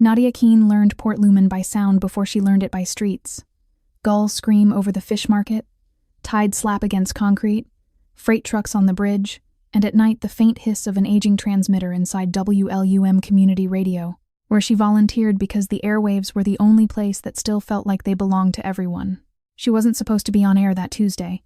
Nadia Keene learned Port Lumen by sound before she learned it by streets. Gulls scream over the fish market, tide slap against concrete, freight trucks on the bridge, and at night the faint hiss of an aging transmitter inside WLUM community radio, where she volunteered because the airwaves were the only place that still felt like they belonged to everyone. She wasn't supposed to be on air that Tuesday.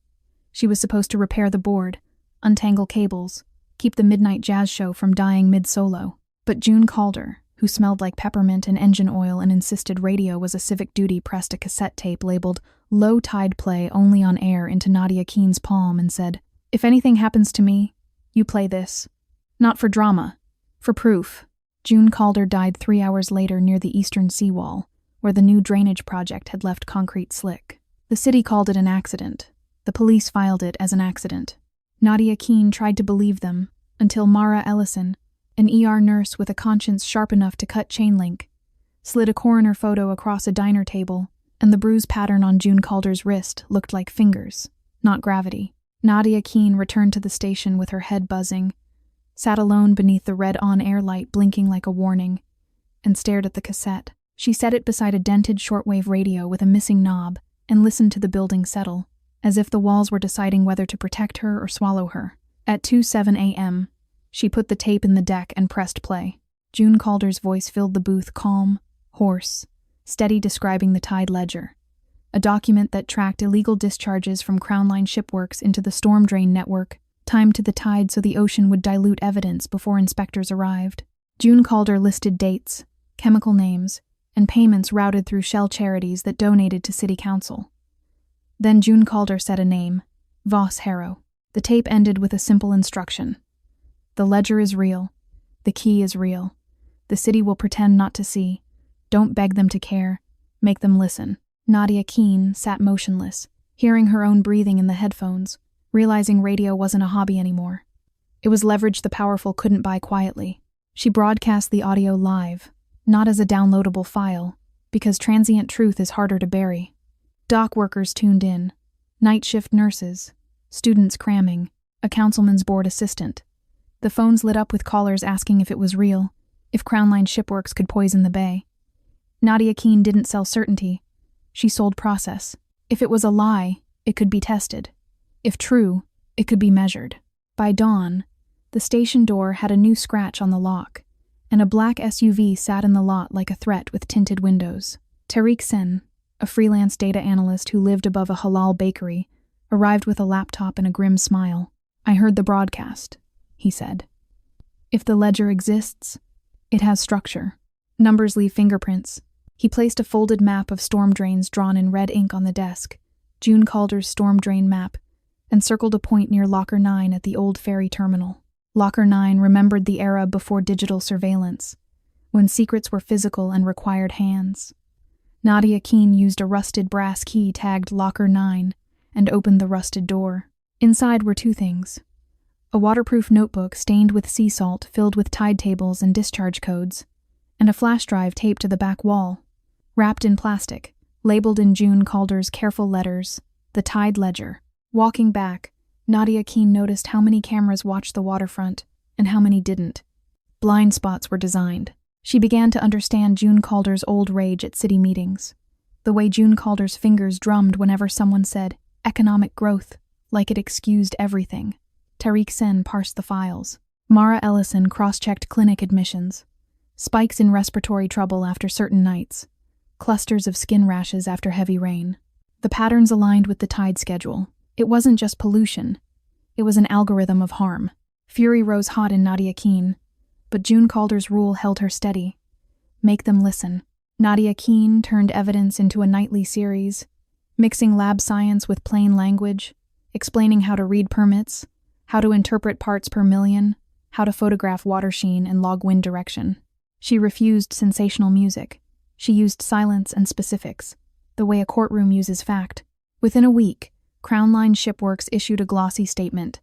She was supposed to repair the board, untangle cables, keep the midnight jazz show from dying mid-solo. But June Calder, who smelled like peppermint and engine oil and insisted radio was a civic duty, pressed a cassette tape labeled Low Tide Play Only on Air into Nadia Keene's palm and said, "If anything happens to me, you play this. Not for drama, for proof." June Calder died 3 hours later near the eastern seawall, where the new drainage project had left concrete slick. The city called it an accident. The police filed it as an accident. Nadia Keene tried to believe them, until Mara Ellison, an ER nurse with a conscience sharp enough to cut chain link, slid a coroner photo across a diner table, and the bruise pattern on June Calder's wrist looked like fingers, not gravity. Nadia Keene returned to the station with her head buzzing, sat alone beneath the red on-air light blinking like a warning, and stared at the cassette. She set it beside a dented shortwave radio with a missing knob and listened to the building settle, as if the walls were deciding whether to protect her or swallow her. At 2:07 a.m., she put the tape in the deck and pressed play. June Calder's voice filled the booth, calm, hoarse, steady, describing the Tide Ledger, a document that tracked illegal discharges from Crown Line shipworks into the storm drain network, timed to the tide so the ocean would dilute evidence before inspectors arrived. June Calder listed dates, chemical names, and payments routed through shell charities that donated to city council. Then June Calder said a name, Voss Harrow. The tape ended with a simple instruction. The ledger is real. The key is real. The city will pretend not to see. Don't beg them to care. Make them listen. Nadia Keene sat motionless, hearing her own breathing in the headphones, realizing radio wasn't a hobby anymore. It was leverage the powerful couldn't buy quietly. She broadcast the audio live, not as a downloadable file, because transient truth is harder to bury. Dock workers tuned in, night shift nurses, students cramming, a councilman's board assistant. The phones lit up with callers asking if it was real, if Crown Line shipworks could poison the bay. Nadia Keene didn't sell certainty. She sold process. If it was a lie, it could be tested. If true, it could be measured. By dawn, the station door had a new scratch on the lock, and a black SUV sat in the lot like a threat with tinted windows. Tariq Sen, a freelance data analyst who lived above a halal bakery, arrived with a laptop and a grim smile. "I heard the broadcast," he said. "If the ledger exists, it has structure. Numbers leave fingerprints." He placed a folded map of storm drains drawn in red ink on the desk, June Calder's storm drain map, and circled a point near Locker 9 at the old ferry terminal. Locker 9 remembered the era before digital surveillance, when secrets were physical and required hands. Nadia Keene used a rusted brass key tagged Locker 9 and opened the rusted door. Inside were two things: a waterproof notebook stained with sea salt filled with tide tables and discharge codes, and a flash drive taped to the back wall. Wrapped in plastic, labeled in June Calder's careful letters, the Tide Ledger. Walking back, Nadia Keene noticed how many cameras watched the waterfront and how many didn't. Blind spots were designed. She began to understand June Calder's old rage at city meetings, the way June Calder's fingers drummed whenever someone said economic growth, like it excused everything. Tariq Sen parsed the files. Mara Ellison cross-checked clinic admissions. Spikes in respiratory trouble after certain nights. Clusters of skin rashes after heavy rain. The patterns aligned with the tide schedule. It wasn't just pollution. It was an algorithm of harm. Fury rose hot in Nadia Keene, but June Calder's rule held her steady. Make them listen. Nadia Keene turned evidence into a nightly series, mixing lab science with plain language, explaining how to read permits, how to interpret parts per million, how to photograph water sheen and log wind direction. She refused sensational music. She used silence and specifics, the way a courtroom uses fact. Within a week, Crown Line Shipworks issued a glossy statement.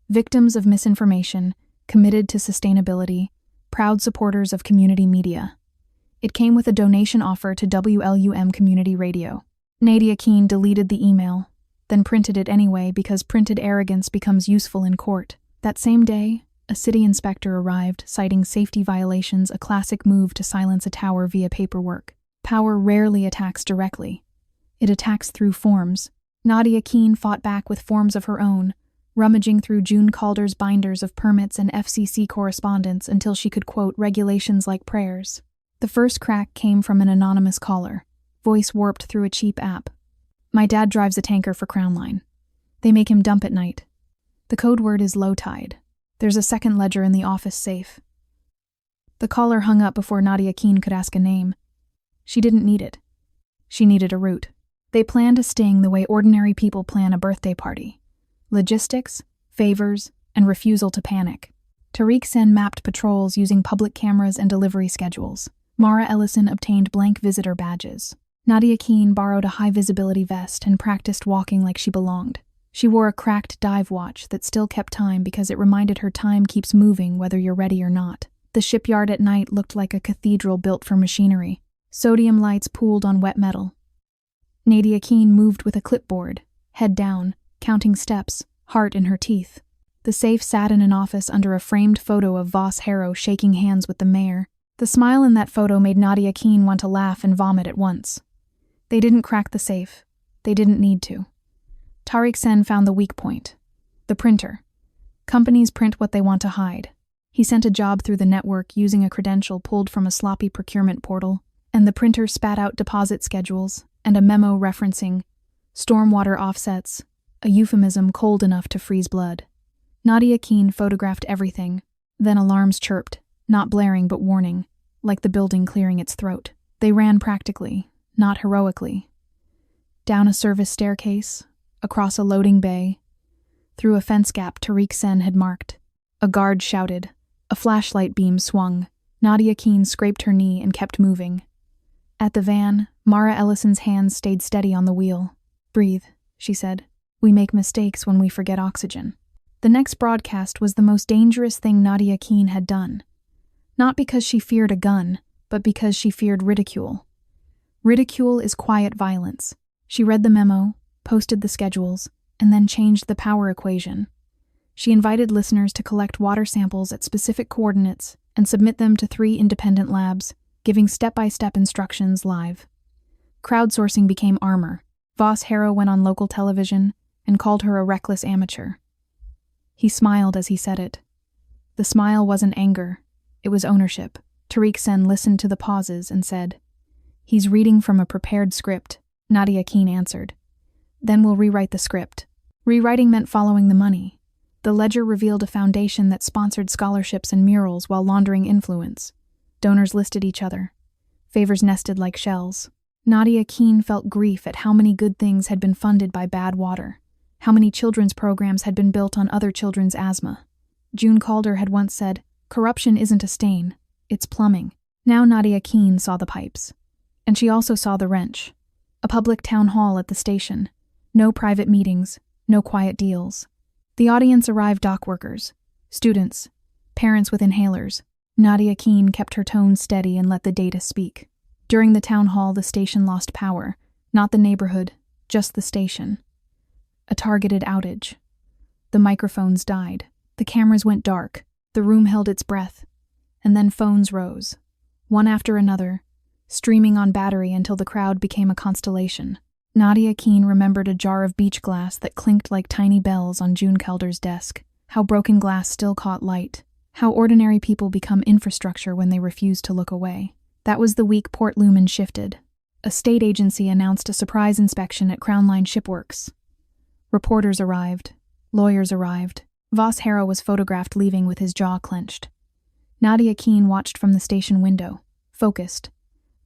Victims of misinformation, committed to sustainability, proud supporters of community media. It came with a donation offer to WLUM Community Radio. Nadia Keene deleted the email, then printed it anyway because printed arrogance becomes useful in court. That same day, A city inspector arrived, citing safety violations, a classic move to silence a tower via paperwork. Power rarely attacks directly. It attacks through forms. Nadia Keene fought back with forms of her own, rummaging through June Calder's binders of permits and FCC correspondence until she could quote regulations like prayers. The first crack came from an anonymous caller, voice warped through a cheap app. "My dad drives a tanker for Crown Line. They make him dump at night. The code word is low tide. There's a second ledger in the office safe." The caller hung up before Nadia Keene could ask a name. She didn't need it. She needed a route. They planned a sting the way ordinary people plan a birthday party. Logistics, favors, and refusal to panic. Tariq Sen mapped patrols using public cameras and delivery schedules. Mara Ellison obtained blank visitor badges. Nadia Keene borrowed a high-visibility vest and practiced walking like she belonged. She wore a cracked dive watch that still kept time because it reminded her time keeps moving whether you're ready or not. The shipyard at night looked like a cathedral built for machinery. Sodium lights pooled on wet metal. Nadia Keene moved with a clipboard, head down, counting steps, heart in her teeth. The safe sat in an office under a framed photo of Voss Harrow shaking hands with the mayor. The smile in that photo made Nadia Keene want to laugh and vomit at once. They didn't crack the safe. They didn't need to. Tariq Sen found the weak point. The printer. Companies print what they want to hide. He sent a job through the network using a credential pulled from a sloppy procurement portal, and the printer spat out deposit schedules and a memo referencing stormwater offsets, a euphemism cold enough to freeze blood. Nadia Keene photographed everything. Then alarms chirped, not blaring but warning, like the building clearing its throat. They ran practically, not heroically. Down a service staircase, across a loading bay, through a fence gap Tariq Sen had marked. A guard shouted. A flashlight beam swung. Nadia Keene scraped her knee and kept moving. At the van, Mara Ellison's hands stayed steady on the wheel. "Breathe," she said. "We make mistakes when we forget oxygen." The next broadcast was the most dangerous thing Nadia Keene had done. Not because she feared a gun, but because she feared ridicule. Ridicule is quiet violence. She read the memo, posted the schedules, and then changed the power equation. She invited listeners to collect water samples at specific coordinates and submit them to 3 independent labs, giving step-by-step instructions live. Crowdsourcing became armor. Voss Harrow went on local television and called her a reckless amateur. He smiled as he said it. The smile wasn't anger. It was ownership. Tariq Sen listened to the pauses and said, "He's reading from a prepared script." Nadia Keene answered. "Then we'll rewrite the script." Rewriting meant following the money. The ledger revealed a foundation that sponsored scholarships and murals while laundering influence. Donors listed each other. Favors nested like shells. Nadia Keene felt grief at how many good things had been funded by bad water. How many children's programs had been built on other children's asthma. June Calder had once said, "Corruption isn't a stain, it's plumbing." Now Nadia Keene saw the pipes. And she also saw the wrench. A public town hall at the station. No private meetings, no quiet deals. The audience arrived dock workers, students, parents with inhalers. Nadia Keene kept her tone steady and let the data speak. During the town hall, the station lost power. Not the neighborhood, just the station. A targeted outage. The microphones died. The cameras went dark. The room held its breath. And then phones rose, one after another, streaming on battery until the crowd became a constellation. Nadia Keene remembered a jar of beach glass that clinked like tiny bells on June Calder's desk. How broken glass still caught light. How ordinary people become infrastructure when they refuse to look away. That was the week Port Lumen shifted. A state agency announced a surprise inspection at Crown Line Shipworks. Reporters arrived. Lawyers arrived. Voss Harrow was photographed leaving with his jaw clenched. Nadia Keene watched from the station window, focused.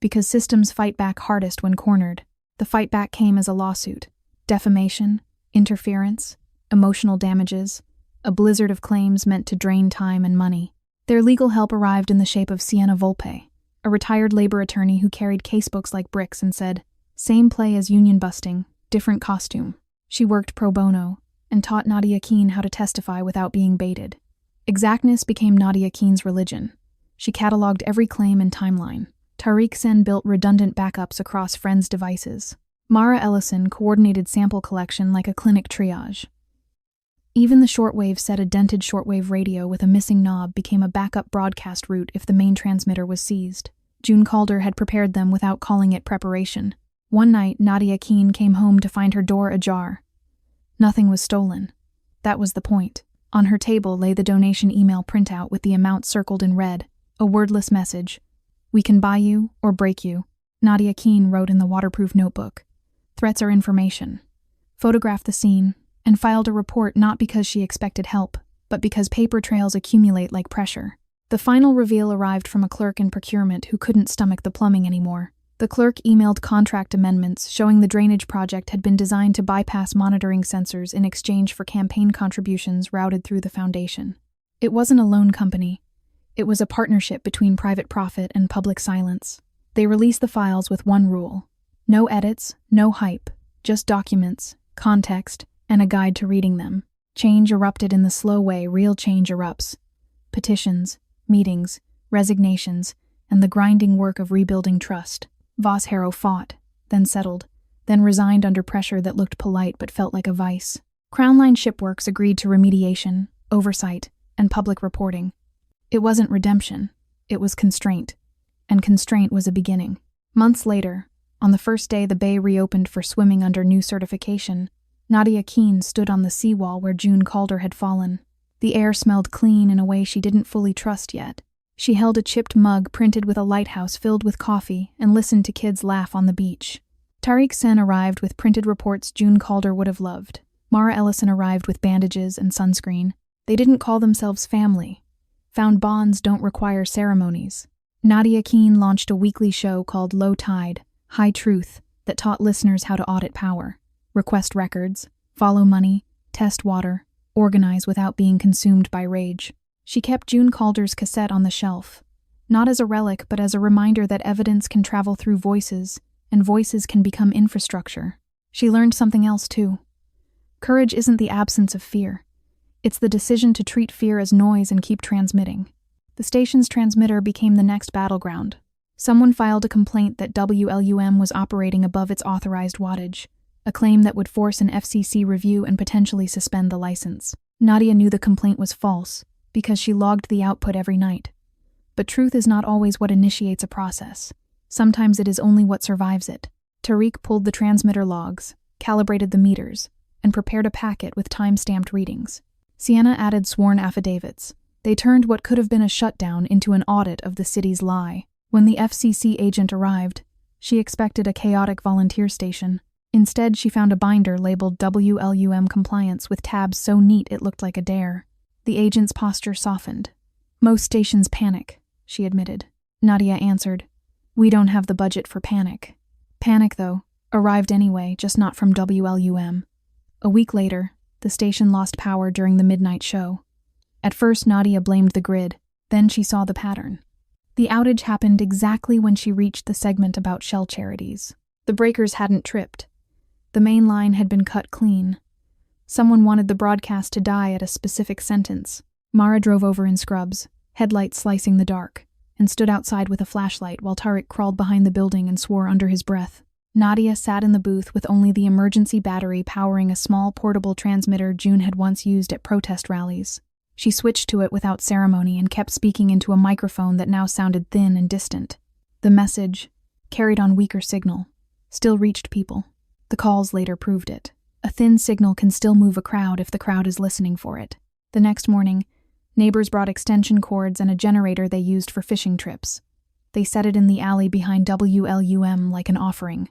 Because systems fight back hardest when cornered. The fight back came as a lawsuit. Defamation, interference, emotional damages, a blizzard of claims meant to drain time and money. Their legal help arrived in the shape of Sienna Volpe, a retired labor attorney who carried casebooks like bricks and said, "Same play as union busting, different costume." She worked pro bono and taught Nadia Keene how to testify without being baited. Exactness became Nadia Keene's religion. She cataloged every claim and timeline. Tariq Sen built redundant backups across friends' devices. Mara Ellison coordinated sample collection like a clinic triage. Even the shortwave set a dented shortwave radio with a missing knob became a backup broadcast route if the main transmitter was seized. June Calder had prepared them without calling it preparation. One night, Nadia Keene came home to find her door ajar. Nothing was stolen. That was the point. On her table lay the donation email printout with the amount circled in red, a wordless message. "We can buy you or break you." Nadia Keene wrote in the waterproof notebook. "Threats are information." Photographed the scene and filed a report not because she expected help, but because paper trails accumulate like pressure. The final reveal arrived from a clerk in procurement who couldn't stomach the plumbing anymore. The clerk emailed contract amendments showing the drainage project had been designed to bypass monitoring sensors in exchange for campaign contributions routed through the foundation. It wasn't a loan company. It was a partnership between private profit and public silence. They released the files with one rule: no edits, no hype, just documents, context, and a guide to reading them. Change erupted in the slow way real change erupts. Petitions, meetings, resignations, and the grinding work of rebuilding trust. Voss Harrow fought, then settled, then resigned under pressure that looked polite but felt like a vice. Crown Line Shipworks agreed to remediation, oversight, and public reporting. It wasn't redemption, it was constraint. And constraint was a beginning. Months later, on the first day the bay reopened for swimming under new certification, Nadia Keene stood on the seawall where June Calder had fallen. The air smelled clean in a way she didn't fully trust yet. She held a chipped mug printed with a lighthouse filled with coffee and listened to kids laugh on the beach. Tariq Sen arrived with printed reports June Calder would have loved. Mara Ellison arrived with bandages and sunscreen. They didn't call themselves family. Found bonds don't require ceremonies. Nadia Keene launched a weekly show called Low Tide, High Truth, that taught listeners how to audit power, request records, follow money, test water, organize without being consumed by rage. She kept June Calder's cassette on the shelf, not as a relic but as a reminder that evidence can travel through voices, and voices can become infrastructure. She learned something else too. Courage isn't the absence of fear. It's the decision to treat fear as noise and keep transmitting. The station's transmitter became the next battleground. Someone filed a complaint that WLUM was operating above its authorized wattage, a claim that would force an FCC review and potentially suspend the license. Nadia knew the complaint was false because she logged the output every night. But truth is not always what initiates a process. Sometimes it is only what survives it. Tariq pulled the transmitter logs, calibrated the meters, and prepared a packet with time-stamped readings. Sienna added sworn affidavits. They turned what could have been a shutdown into an audit of the city's lie. When the FCC agent arrived, she expected a chaotic volunteer station. Instead, she found a binder labeled WLUM Compliance with tabs so neat it looked like a dare. The agent's posture softened. "Most stations panic," she admitted. Nadia answered, "We don't have the budget for panic." Panic, though, arrived anyway, just not from WLUM. A week later, the station lost power during the midnight show. At first, Nadia blamed the grid. Then she saw the pattern. The outage happened exactly when she reached the segment about shell charities. The breakers hadn't tripped. The main line had been cut clean. Someone wanted the broadcast to die at a specific sentence. Mara drove over in scrubs, headlights slicing the dark, and stood outside with a flashlight while Tariq crawled behind the building and swore under his breath. Nadia sat in the booth with only the emergency battery powering a small portable transmitter June had once used at protest rallies. She switched to it without ceremony and kept speaking into a microphone that now sounded thin and distant. The message, carried on weaker signal, still reached people. The calls later proved it. A thin signal can still move a crowd if the crowd is listening for it. The next morning, neighbors brought extension cords and a generator they used for fishing trips. They set it in the alley behind WLUM like an offering.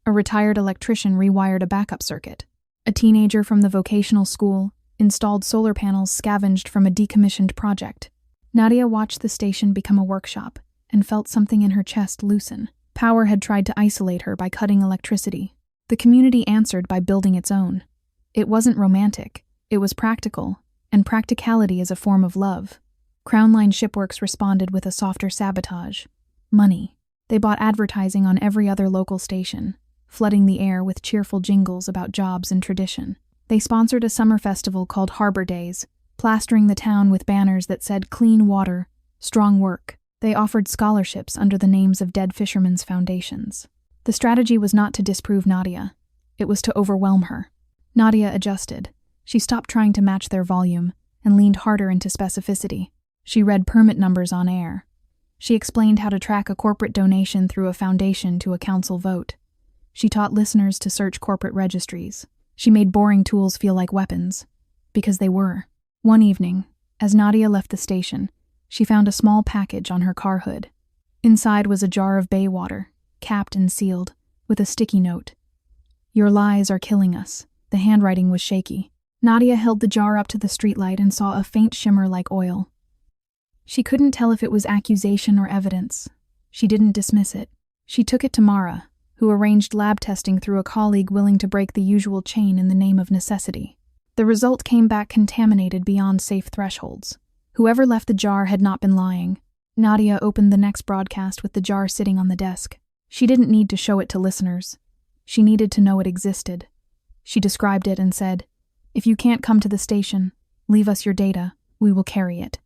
A retired electrician rewired a backup circuit. A teenager from the vocational school installed solar panels scavenged from a decommissioned project. Nadia watched the station become a workshop and felt something in her chest loosen. Power had tried to isolate her by cutting electricity. The community answered by building its own. It wasn't romantic, it was practical, and practicality is a form of love. Crown Line Shipworks responded with a softer sabotage: money. They bought advertising on every other local station, flooding the air with cheerful jingles about jobs and tradition. They sponsored a summer festival called Harbor Days, plastering the town with banners that said clean water, strong work. They offered scholarships under the names of dead fishermen's foundations. The strategy was not to disprove Nadia. It was to overwhelm her. Nadia adjusted. She stopped trying to match their volume and leaned harder into specificity. She read permit numbers on air. She explained how to track a corporate donation through a foundation to a council vote. She taught listeners to search corporate registries. She made boring tools feel like weapons, because they were. One evening, as Nadia left the station, she found a small package on her car hood. Inside was a jar of bay water, capped and sealed, with a sticky note. "Your lies are killing us." The handwriting was shaky. Nadia held the jar up to the streetlight and saw a faint shimmer like oil. She couldn't tell if it was accusation or evidence. She didn't dismiss it. She took it to Mara, who arranged lab testing through a colleague willing to break the usual chain in the name of necessity. The result came back contaminated beyond safe thresholds. Whoever left the jar had not been lying. Nadia opened the next broadcast with the jar sitting on the desk. She didn't need to show it to listeners. She needed to know it existed. She described it and said, "If you can't come to the station, leave us your data. We will carry it."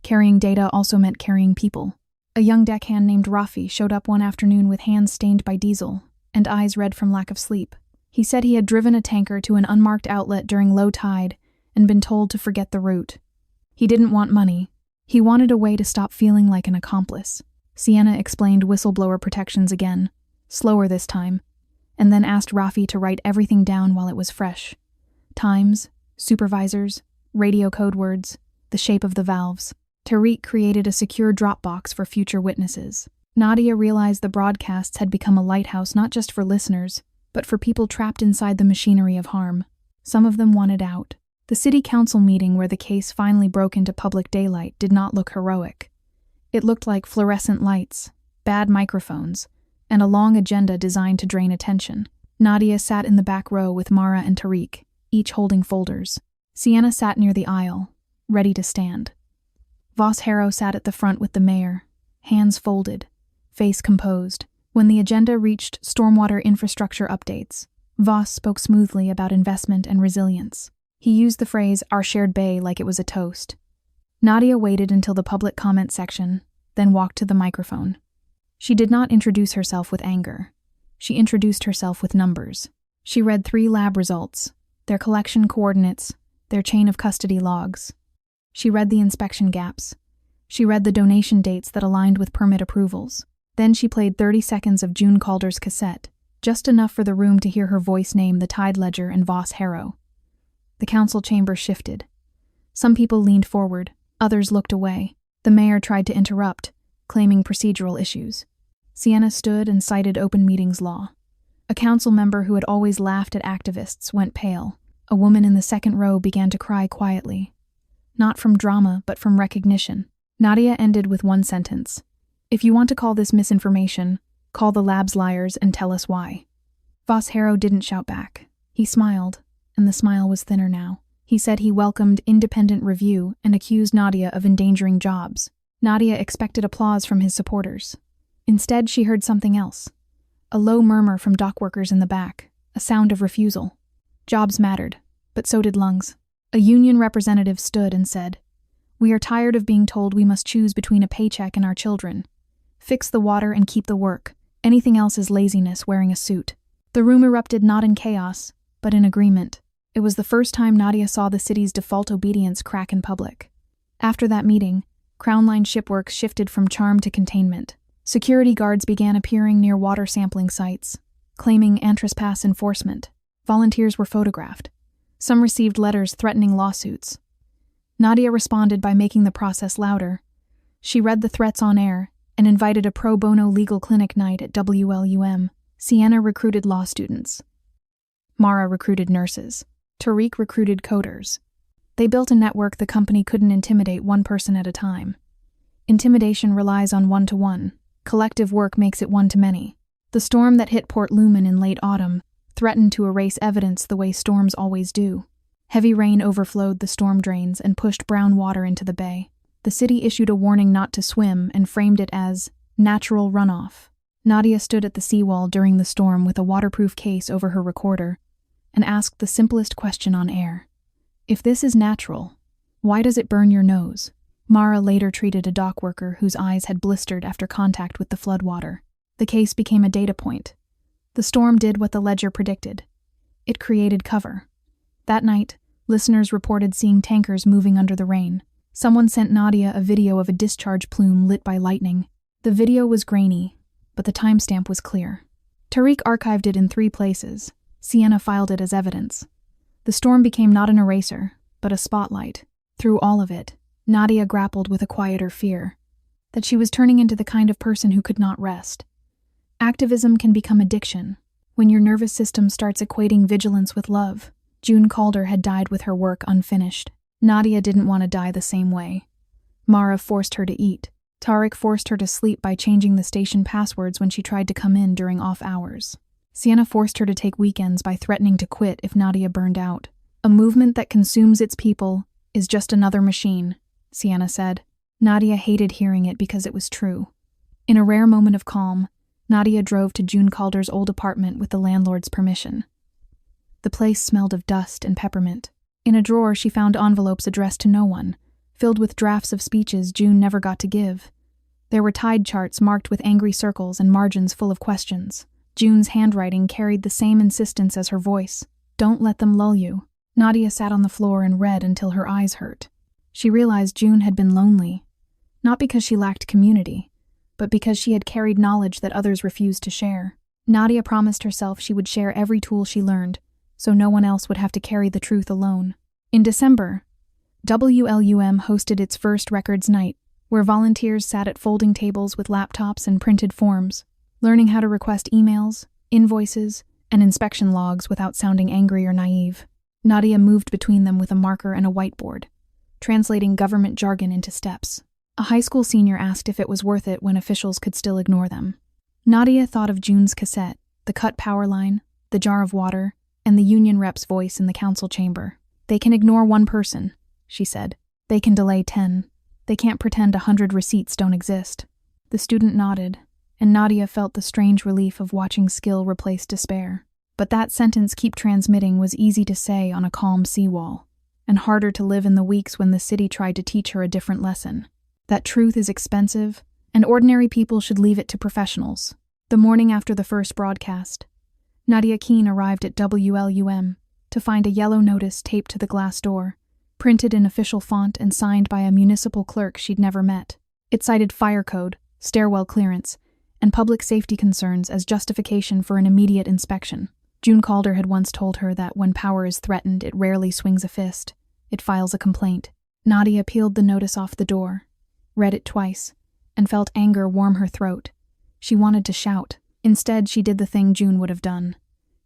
Carrying data also meant carrying people. A young deckhand named Rafi showed up one afternoon with hands stained by diesel and eyes red from lack of sleep. He said he had driven a tanker to an unmarked outlet during low tide and been told to forget the route. He didn't want money. He wanted a way to stop feeling like an accomplice. Sienna explained whistleblower protections again, slower this time, and then asked Rafi to write everything down while it was fresh. Times, supervisors, radio code words, the shape of the valves. Tariq created a secure Dropbox for future witnesses. Nadia realized the broadcasts had become a lighthouse not just for listeners, but for people trapped inside the machinery of harm. Some of them wanted out. The city council meeting where the case finally broke into public daylight did not look heroic. It looked like fluorescent lights, bad microphones, and a long agenda designed to drain attention. Nadia sat in the back row with Mara and Tariq, each holding folders. Sienna sat near the aisle, ready to stand. Voss Harrow sat at the front with the mayor, hands folded, face composed. When the agenda reached stormwater infrastructure updates, Voss spoke smoothly about investment and resilience. He used the phrase, "our shared bay," like it was a toast. Nadia waited until the public comment section, then walked to the microphone. She did not introduce herself with anger. She introduced herself with numbers. She read 3 lab results, their collection coordinates, their chain of custody logs. She read the inspection gaps. She read the donation dates that aligned with permit approvals. Then she played 30 seconds of June Calder's cassette, just enough for the room to hear her voice name the Tide Ledger and Voss Harrow. The council chamber shifted. Some people leaned forward, others looked away. The mayor tried to interrupt, claiming procedural issues. Sienna stood and cited open meetings law. A council member who had always laughed at activists went pale. A woman in the second row began to cry quietly. Not from drama, but from recognition. Nadia ended with one sentence. "If you want to call this misinformation, call the lab's liars and tell us why." Voss Harrow didn't shout back. He smiled, and the smile was thinner now. He said he welcomed independent review and accused Nadia of endangering jobs. Nadia expected applause from his supporters. Instead, she heard something else. A low murmur from dock workers in the back, a sound of refusal. Jobs mattered, but so did lungs. A union representative stood and said, "We are tired of being told we must choose between a paycheck and our children. Fix the water and keep the work. Anything else is laziness wearing a suit." The room erupted not in chaos, but in agreement. It was the first time Nadia saw the city's default obedience crack in public. After that meeting, Crown Line shipworks shifted from charm to containment. Security guards began appearing near water sampling sites, claiming antrespass enforcement. Volunteers were photographed. Some received letters threatening lawsuits. Nadia responded by making the process louder. She read the threats on air and invited a pro bono legal clinic night at WLUM. Sienna recruited law students. Mara recruited nurses. Tariq recruited coders. They built a network the company couldn't intimidate one person at a time. Intimidation relies on one-to-one. Collective work makes it one-to-many. The storm that hit Port Lumen in late autumn threatened to erase evidence the way storms always do. Heavy rain overflowed the storm drains and pushed brown water into the bay. The city issued a warning not to swim and framed it as natural runoff. Nadia stood at the seawall during the storm with a waterproof case over her recorder and asked the simplest question on air. If this is natural, why does it burn your nose? Mara later treated a dock worker whose eyes had blistered after contact with the floodwater. The case became a data point. The storm did what the ledger predicted. It created cover. That night, Listeners reported seeing tankers moving under the rain. Someone sent Nadia a video of a discharge plume lit by lightning. The video was grainy, but the timestamp was clear. Tariq archived it in 3 places. Sienna filed it as evidence. The storm became not an eraser, but a spotlight. Through all of it, Nadia grappled with a quieter fear, that she was turning into the kind of person who could not rest. Activism can become addiction, when your nervous system starts equating vigilance with love. June Calder had died with her work unfinished. Nadia didn't want to die the same way. Mara forced her to eat. Tariq forced her to sleep by changing the station passwords when she tried to come in during off hours. Sienna forced her to take weekends by threatening to quit if Nadia burned out. A movement that consumes its people is just another machine, Sienna said. Nadia hated hearing it because it was true. In a rare moment of calm, Nadia drove to June Calder's old apartment with the landlord's permission. The place smelled of dust and peppermint. In a drawer, she found envelopes addressed to no one, filled with drafts of speeches June never got to give. There were tide charts marked with angry circles and margins full of questions. June's handwriting carried the same insistence as her voice. Don't let them lull you. Nadia sat on the floor and read until her eyes hurt. She realized June had been lonely, not because she lacked community, but because she had carried knowledge that others refused to share. Nadia promised herself she would share every tool she learned, so no one else would have to carry the truth alone. In December, WLUM hosted its first records night, where volunteers sat at folding tables with laptops and printed forms, learning how to request emails, invoices, and inspection logs without sounding angry or naive. Nadia moved between them with a marker and a whiteboard, translating government jargon into steps. A high school senior asked if it was worth it when officials could still ignore them. Nadia thought of June's cassette, the cut power line, the jar of water, and the union rep's voice in the council chamber. They can ignore 1 person, she said. They can delay 10. They can't pretend 100 receipts don't exist. The student nodded, and Nadia felt the strange relief of watching skill replace despair. But that sentence, keep transmitting, was easy to say on a calm seawall, and harder to live in the weeks when the city tried to teach her a different lesson. That truth is expensive, and ordinary people should leave it to professionals. The morning after the first broadcast, Nadia Keene arrived at WLUM to find a yellow notice taped to the glass door, printed in official font and signed by a municipal clerk she'd never met. It cited fire code, stairwell clearance, and public safety concerns as justification for an immediate inspection. June Calder had once told her that when power is threatened, it rarely swings a fist. It files a complaint. Nadia peeled the notice off the door, read it twice, and felt anger warm her throat. She wanted to shout. Instead, she did the thing June would have done.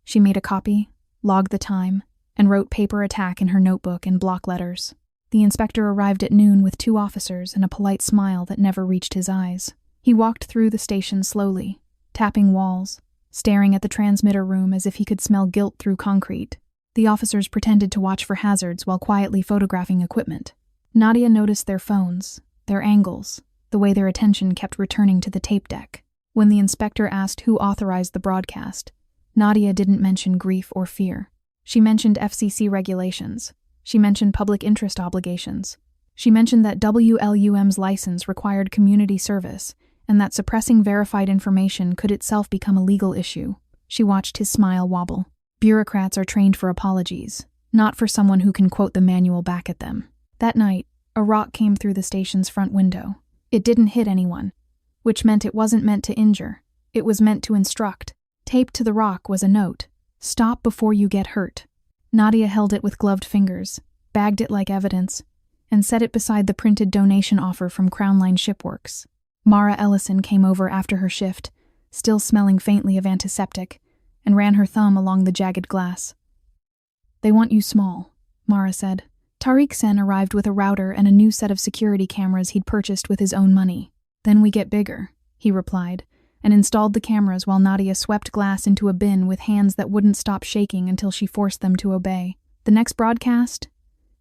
She made a copy, logged the time, and wrote paper attack in her notebook in block letters. The inspector arrived at noon with 2 officers and a polite smile that never reached his eyes. He walked through the station slowly, tapping walls, staring at the transmitter room as if he could smell guilt through concrete. The officers pretended to watch for hazards while quietly photographing equipment. Nadia noticed their phones, their angles, the way their attention kept returning to the tape deck. When the inspector asked who authorized the broadcast, Nadia didn't mention grief or fear. She mentioned FCC regulations. She mentioned public interest obligations. She mentioned that WLUM's license required community service, and that suppressing verified information could itself become a legal issue. She watched his smile wobble. Bureaucrats are trained for apologies, not for someone who can quote the manual back at them. That night, a rock came through the station's front window. It didn't hit anyone, which meant it wasn't meant to injure. It was meant to instruct. Taped to the rock was a note: "Stop before you get hurt." Nadia held it with gloved fingers, bagged it like evidence, and set it beside the printed donation offer from Crown Line Shipworks. Mara Ellison came over after her shift, still smelling faintly of antiseptic, and ran her thumb along the jagged glass. "They want you small," Mara said. Tariq Sen arrived with a router and a new set of security cameras he'd purchased with his own money. "Then we get bigger," he replied, and installed the cameras while Nadia swept glass into a bin with hands that wouldn't stop shaking until she forced them to obey. The next broadcast,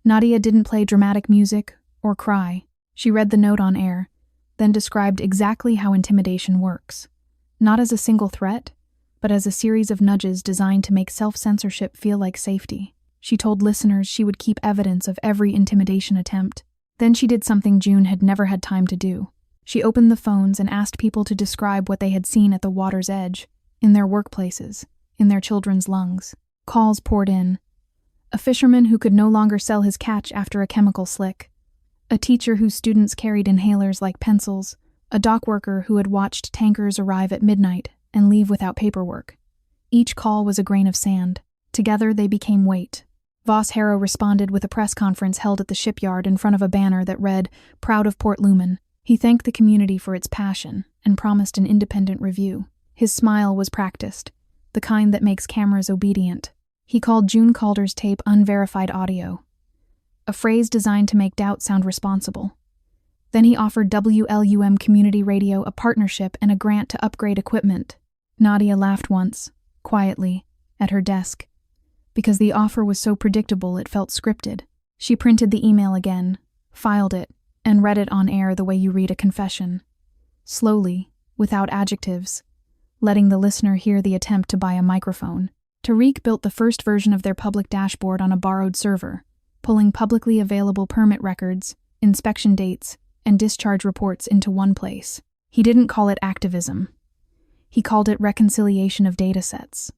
Nadia didn't play dramatic music or cry. She read the note on air, then described exactly how intimidation works. Not as a single threat, but as a series of nudges designed to make self-censorship feel like safety. She told listeners she would keep evidence of every intimidation attempt. Then she did something June had never had time to do. She opened the phones and asked people to describe what they had seen at the water's edge, in their workplaces, in their children's lungs. Calls poured in. a fisherman who could no longer sell his catch after a chemical slick, a teacher whose students carried inhalers like pencils, a dock worker who had watched tankers arrive at midnight and leave without paperwork. Each call was a grain of sand. Together they became weight. Voss Harrow responded with a press conference held at the shipyard in front of a banner that read, "Proud of Port Lumen." He thanked the community for its passion and promised an independent review. His smile was practiced, the kind that makes cameras obedient. He called June Calder's tape unverified audio, a phrase designed to make doubt sound responsible. Then he offered WLUM Community Radio a partnership and a grant to upgrade equipment. Nadia laughed once, quietly, at her desk. Because the offer was so predictable it felt scripted. She printed the email again, filed it, and read it on air the way you read a confession. Slowly, without adjectives, letting the listener hear the attempt to buy a microphone. Tariq built the first version of their public dashboard on a borrowed server, pulling publicly available permit records, inspection dates, and discharge reports into one place. He didn't call it activism. He called it reconciliation of datasets.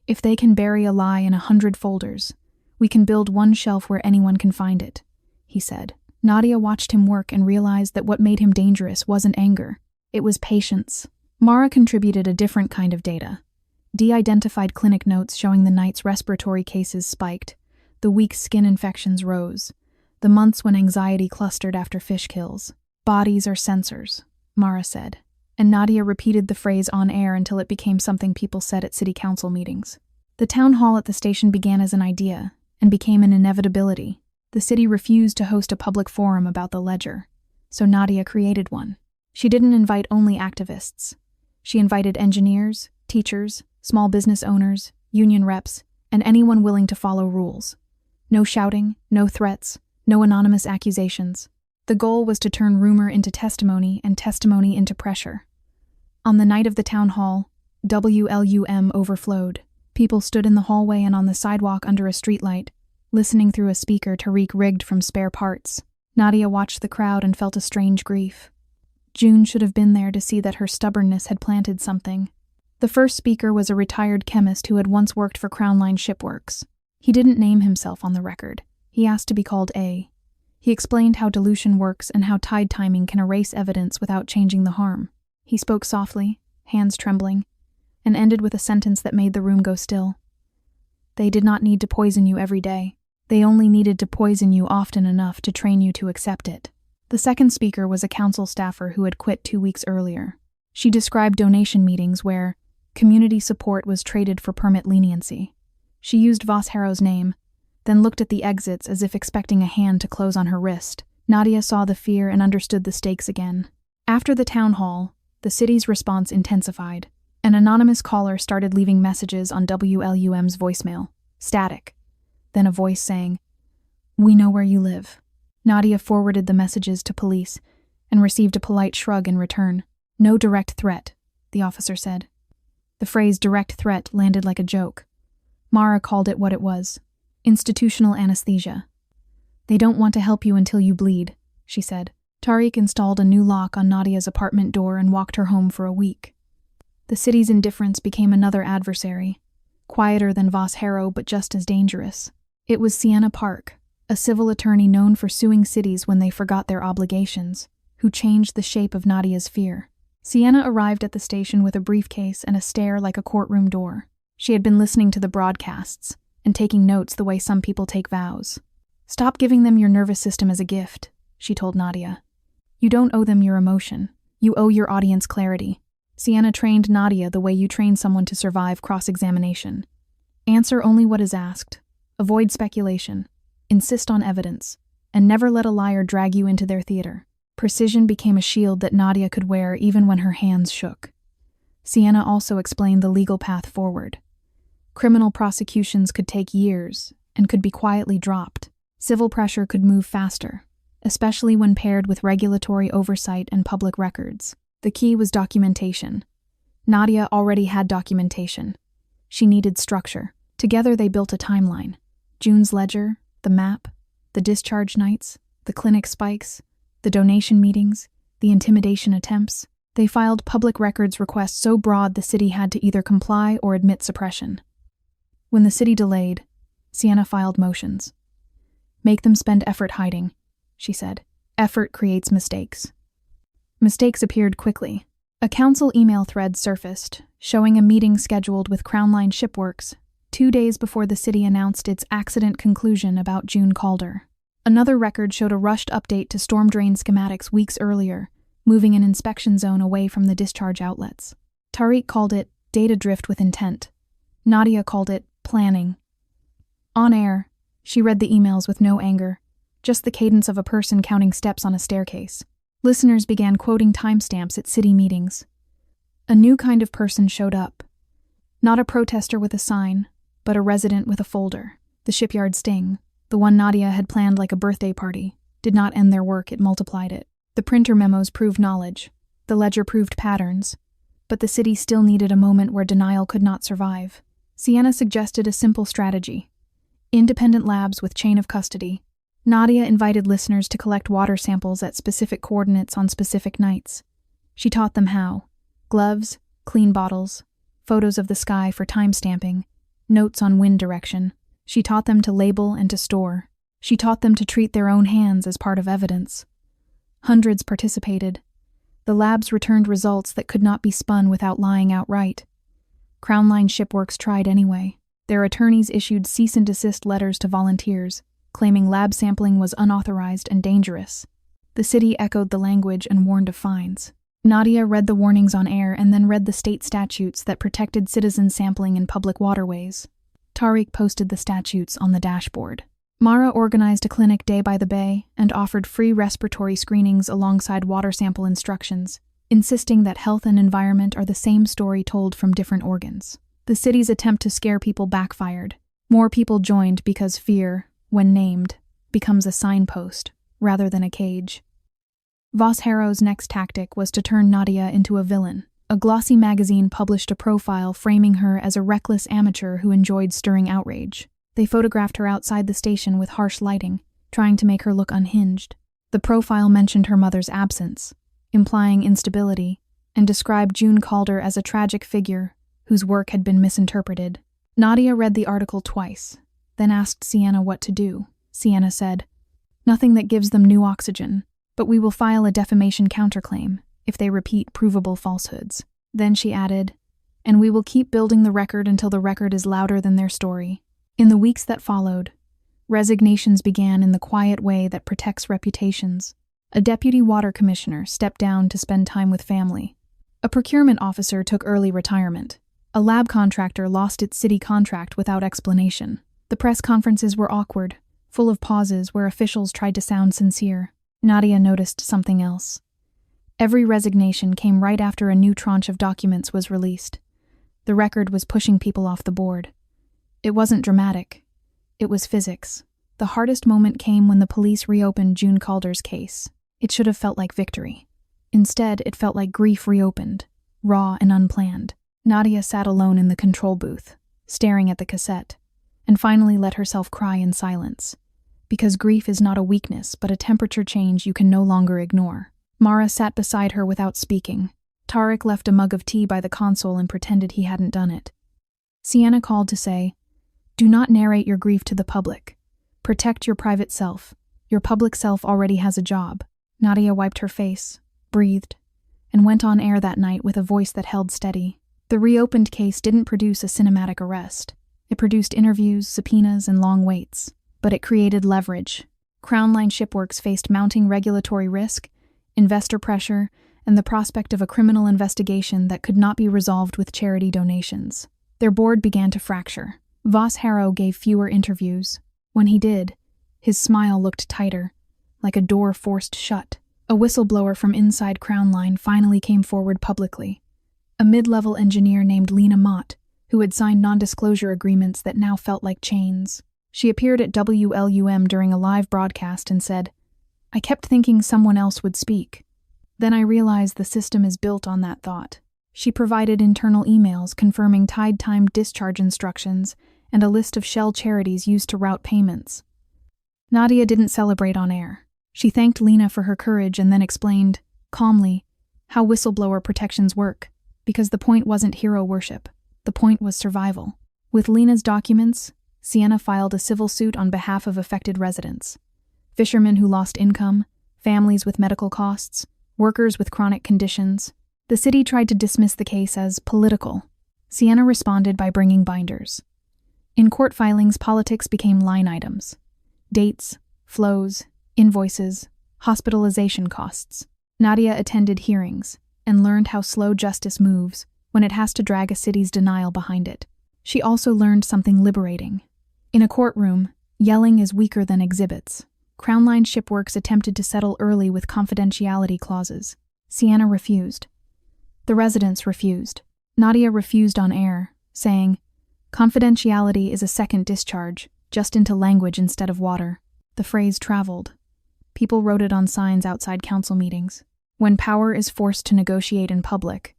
If they can bury a lie in 100 folders, we can build one shelf where anyone can find it, he said. Nadia watched him work and realized that what made him dangerous wasn't anger. It was patience. Mara contributed a different kind of data. De-identified clinic notes showing the nights respiratory cases spiked, the weeks skin infections rose, the months when anxiety clustered after fish kills. Bodies are sensors, Mara said, and Nadia repeated the phrase on air until it became something people said at city council meetings. The town hall at the station began as an idea and became an inevitability. The city refused to host a public forum about the ledger, so Nadia created one. She didn't invite only activists. She invited engineers, teachers, small business owners, union reps, and anyone willing to follow rules. No shouting, no threats, no anonymous accusations. The goal was to turn rumor into testimony and testimony into pressure. On the night of the town hall, WLUM overflowed. People stood in the hallway and on the sidewalk under a streetlight, listening through a speaker Tariq rigged from spare parts. Nadia watched the crowd and felt a strange grief. June should have been there to see that her stubbornness had planted something. The first speaker was a retired chemist who had once worked for Crown Line Shipworks. He didn't name himself on the record. He asked to be called A. He explained how dilution works and how tide timing can erase evidence without changing the harm. He spoke softly, hands trembling, and ended with a sentence that made the room go still. They did not need to poison you every day. They only needed to poison you often enough to train you to accept it. The second speaker was a council staffer who had quit 2 weeks earlier. She described donation meetings where community support was traded for permit leniency. She used Voss Harrow's name, then looked at the exits as if expecting a hand to close on her wrist. Nadia saw the fear and understood the stakes again. After the town hall, the city's response intensified. An anonymous caller started leaving messages on WLUM's voicemail. Static. Then a voice saying, "We know where you live." Nadia forwarded the messages to police and received a polite shrug in return. "No direct threat," the officer said. The phrase direct threat landed like a joke. Mara called it what it was: institutional anesthesia. "They don't want to help you until you bleed," she said. Tariq installed a new lock on Nadia's apartment door and walked her home for a week. The city's indifference became another adversary, quieter than Voss Harrow but just as dangerous. It was Sienna Park, a civil attorney known for suing cities when they forgot their obligations, who changed the shape of Nadia's fear. Sienna arrived at the station with a briefcase and a stare like a courtroom door. She had been listening to the broadcasts and taking notes the way some people take vows. "Stop giving them your nervous system as a gift," she told Nadia. "You don't owe them your emotion. You owe your audience clarity." Sienna trained Nadia the way you train someone to survive cross-examination. Answer only what is asked. Avoid speculation. Insist on evidence. And never let a liar drag you into their theater. Precision became a shield that Nadia could wear even when her hands shook. Sienna also explained the legal path forward. Criminal prosecutions could take years and could be quietly dropped. Civil pressure could move faster, especially when paired with regulatory oversight and public records. The key was documentation. Nadia already had documentation. She needed structure. Together they built a timeline. June's ledger, the map, the discharge nights, the clinic spikes, the donation meetings, the intimidation attempts. They filed public records requests so broad the city had to either comply or admit suppression. When the city delayed, Sienna filed motions. Make them spend effort hiding, she said. Effort creates mistakes. Mistakes appeared quickly. A council email thread surfaced, showing a meeting scheduled with Crown Line Shipworks 2 days before the city announced its accident conclusion about June Calder. Another record showed a rushed update to storm drain schematics weeks earlier, moving an inspection zone away from the discharge outlets. Tariq called it data drift with intent. Nadia called it planning. On air, she read the emails with no anger, just the cadence of a person counting steps on a staircase. Listeners began quoting timestamps at city meetings. A new kind of person showed up. Not a protester with a sign, but a resident with a folder. The Shipyard sting, the one Nadia had planned like a birthday party, did not end their work, it multiplied it. The printer memos proved knowledge. The ledger proved patterns. But the city still needed a moment where denial could not survive. Sienna suggested a simple strategy. Independent labs with chain of custody. Nadia invited listeners to collect water samples at specific coordinates on specific nights. She taught them how. Gloves, clean bottles, photos of the sky for timestamping, notes on wind direction. She taught them to label and to store. She taught them to treat their own hands as part of evidence. Hundreds participated. The labs returned results that could not be spun without lying outright. Crown Line Shipworks tried anyway. Their attorneys issued cease and desist letters to volunteers, claiming lab sampling was unauthorized and dangerous. The city echoed the language and warned of fines. Nadia read the warnings on air and then read the state statutes that protected citizen sampling in public waterways. Tariq posted the statutes on the dashboard. Mara organized a clinic day by the bay and offered free respiratory screenings alongside water sample instructions, insisting that health and environment are the same story told from different organs. The city's attempt to scare people backfired. More people joined because fear, when named, becomes a signpost rather than a cage. Voss Harrow's next tactic was to turn Nadia into a villain. A glossy magazine published a profile framing her as a reckless amateur who enjoyed stirring outrage. They photographed her outside the station with harsh lighting, trying to make her look unhinged. The profile mentioned her mother's absence, implying instability, and described June Calder as a tragic figure whose work had been misinterpreted. Nadia read the article twice, then asked Sienna what to do. Sienna said, "Nothing that gives them new oxygen, but we will file a defamation counterclaim if they repeat provable falsehoods." Then she added, "And we will keep building the record until the record is louder than their story." In the weeks that followed, resignations began in the quiet way that protects reputations. A deputy water commissioner stepped down to spend time with family. A procurement officer took early retirement. A lab contractor lost its city contract without explanation. The press conferences were awkward, full of pauses where officials tried to sound sincere. Nadia noticed something else. Every resignation came right after a new tranche of documents was released. The record was pushing people off the board. It wasn't dramatic. It was physics. The hardest moment came when the police reopened June Calder's case. It should have felt like victory. Instead, it felt like grief reopened, raw and unplanned. Nadia sat alone in the control booth, staring at the cassette, and finally let herself cry in silence. Because grief is not a weakness, but a temperature change you can no longer ignore. Mara sat beside her without speaking. Tariq left a mug of tea by the console and pretended he hadn't done it. Sienna called to say, "Do not narrate your grief to the public. Protect your private self. Your public self already has a job." Nadia wiped her face, breathed, and went on air that night with a voice that held steady. The reopened case didn't produce a cinematic arrest. It produced interviews, subpoenas, and long waits. But it created leverage. Crown Line Shipworks faced mounting regulatory risk, investor pressure, and the prospect of a criminal investigation that could not be resolved with charity donations. Their board began to fracture. Voss Harrow gave fewer interviews. When he did, his smile looked tighter, like a door forced shut. A whistleblower from inside Crown Line finally came forward publicly. A mid-level engineer named Lena Mott, who had signed non-disclosure agreements that now felt like chains. She appeared at WLUM during a live broadcast and said, "I kept thinking someone else would speak. Then I realized the system is built on that thought." She provided internal emails confirming tide-timed discharge instructions and a list of shell charities used to route payments. Nadia didn't celebrate on air. She thanked Lena for her courage and then explained, calmly, how whistleblower protections work, because the point wasn't hero worship. The point was survival. With Lena's documents, Sienna filed a civil suit on behalf of affected residents. Fishermen who lost income, families with medical costs, workers with chronic conditions. The city tried to dismiss the case as political. Sienna responded by bringing binders. In court filings, politics became line items. Dates, flows, invoices, hospitalization costs. Nadia attended hearings and learned how slow justice moves when it has to drag a city's denial behind it. She also learned something liberating. In a courtroom, yelling is weaker than exhibits. Crown Line shipworks attempted to settle early with confidentiality clauses. Sienna refused. The residents refused. Nadia refused on air, saying, "Confidentiality is a second discharge, just into language instead of water." The phrase traveled. People wrote it on signs outside council meetings. When power is forced to negotiate in public,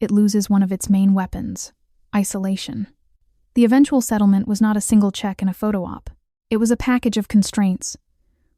it loses one of its main weapons: isolation. The eventual settlement was not a single check and a photo op. It was a package of constraints: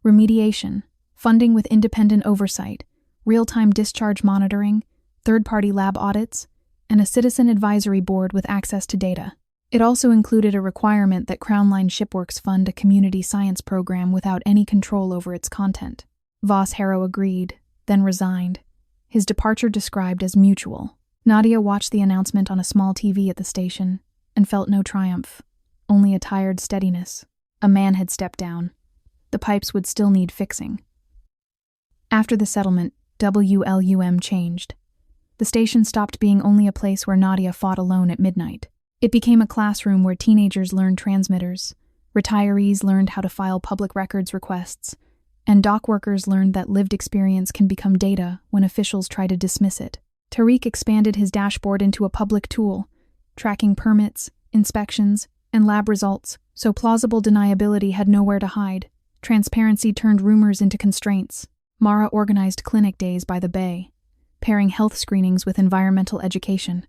remediation, funding with independent oversight, real-time discharge monitoring, third-party lab audits, and a citizen advisory board with access to data. It also included a requirement that Crown Line Shipworks fund a community science program without any control over its content. Voss Harrow agreed, then resigned, his departure described as mutual. Nadia watched the announcement on a small TV at the station and felt no triumph, only a tired steadiness. A man had stepped down. The pipes would still need fixing. After the settlement, WLUM changed. The station stopped being only a place where Nadia fought alone at midnight. It became a classroom where teenagers learned transmitters, retirees learned how to file public records requests, and dock workers learned that lived experience can become data when officials try to dismiss it. Tariq expanded his dashboard into a public tool, tracking permits, inspections, and lab results, so plausible deniability had nowhere to hide. Transparency turned rumors into constraints. Mara organized clinic days by the bay, pairing health screenings with environmental education,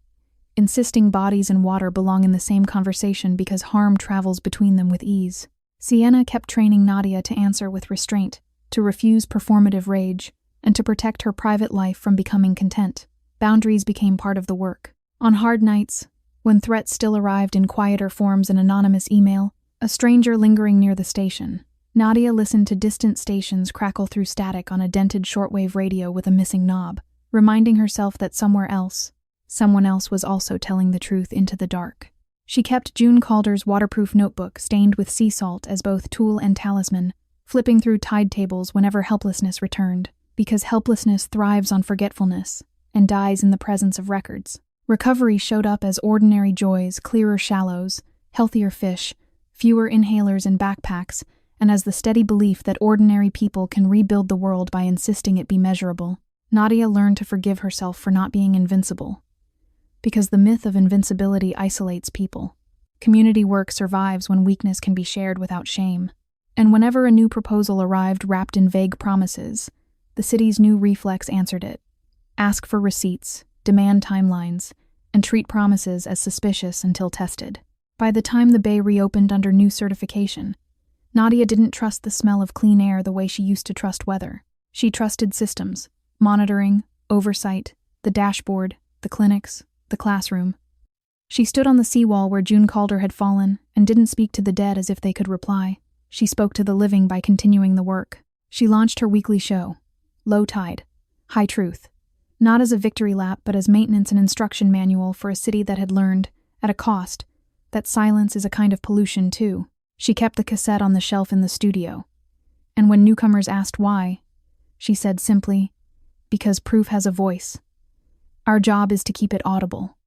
insisting bodies and water belong in the same conversation because harm travels between them with ease. Sienna kept training Nadia to answer with restraint, to refuse performative rage, and to protect her private life from becoming content. Boundaries became part of the work. On hard nights, when threats still arrived in quieter forms in anonymous email, a stranger lingering near the station, Nadia listened to distant stations crackle through static on a dented shortwave radio with a missing knob, reminding herself that someone else was also telling the truth into the dark. She kept June Calder's waterproof notebook stained with sea salt as both tool and talisman, flipping through tide tables whenever helplessness returned, because helplessness thrives on forgetfulness and dies in the presence of records. Recovery showed up as ordinary joys, clearer shallows, healthier fish, fewer inhalers and backpacks, and as the steady belief that ordinary people can rebuild the world by insisting it be measurable. Nadia learned to forgive herself for not being invincible, because the myth of invincibility isolates people. Community work survives when weakness can be shared without shame. And whenever a new proposal arrived wrapped in vague promises, the city's new reflex answered it. Ask for receipts, demand timelines, and treat promises as suspicious until tested. By the time the bay reopened under new certification, Nadia didn't trust the smell of clean air the way she used to trust weather. She trusted systems, monitoring, oversight, the dashboard, the clinics, the classroom. She stood on the seawall where June Calder had fallen and didn't speak to the dead as if they could reply. She spoke to the living by continuing the work. She launched her weekly show, Low Tide, High Truth, not as a victory lap but as maintenance and instruction manual for a city that had learned, at a cost, that silence is a kind of pollution too. She kept the cassette on the shelf in the studio, and when newcomers asked why, she said simply, "Because proof has a voice. Our job is to keep it audible."